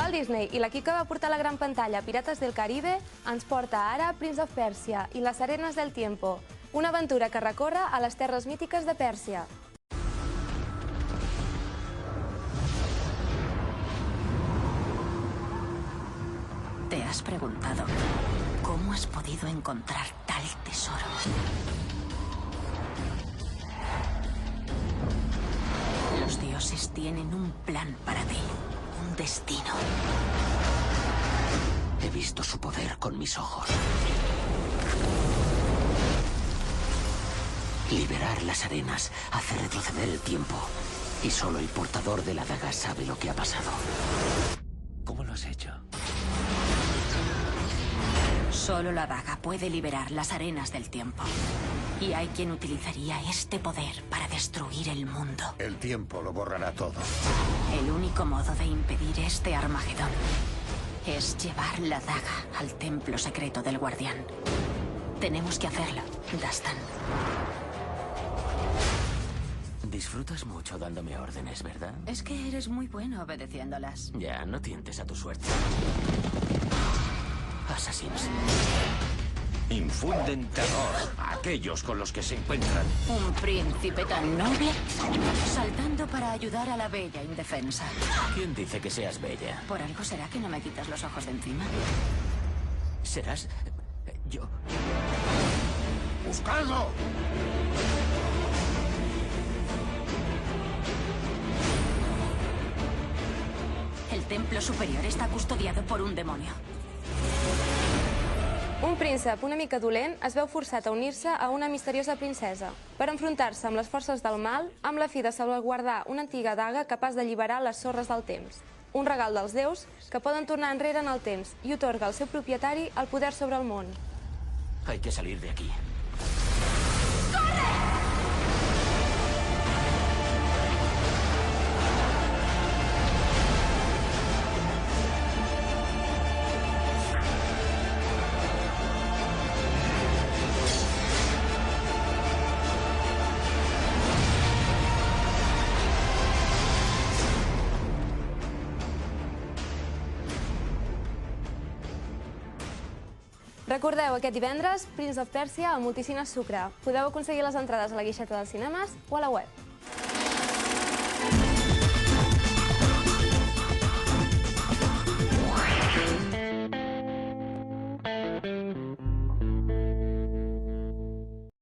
Walt Disney i l'equip que va portar a la gran pantalla Pirates del Caribe ens porta ara Prince of Persia i les Arenes del Tiempo, una aventura que recorre a les terres mítiques de Pèrsia. ¿Te has preguntado cómo has podido encontrar tal tesoro? Los dioses tienen un plan para ti, un destino. He visto su poder con mis ojos. Liberar las arenas hace retroceder el tiempo. Y solo el portador de la daga sabe lo que ha pasado. ¿Cómo lo has hecho? Solo la daga puede liberar las arenas del tiempo. Y hay quien utilizaría este poder para destruir el mundo. El tiempo lo borrará todo. El único modo de impedir este Armagedón es llevar la daga al templo secreto del guardián. Tenemos que hacerlo, Dastan. Disfrutas mucho dándome órdenes, ¿verdad? Es que eres muy bueno obedeciéndolas. Ya, no tientes a tu suerte. Assassins. Infunden terror a aquellos con los que se encuentran. Un príncipe tan noble saltando para ayudar a la bella indefensa. ¿Quién dice que seas bella? ¿Por algo será que no me quitas los ojos de encima? ¿Serás yo? ¡Buscadlo! El templo superior está custodiado por un demonio. Un príncep una mica dolent es veu forçat a unir-se a una misteriosa princesa per enfrontar-se amb les forces del mal amb la fi de salvaguardar una antiga daga capaç d'alliberar les sorres del temps. Un regal dels déus que poden tornar enrere en el temps i otorga al seu propietari el poder sobre el món. Hay que salir de aquí. Recordeu, aquest divendres, Prince of Persia a Multicines Sucre. Podeu aconseguir les entrades a la guixeta dels cinemes o a la web.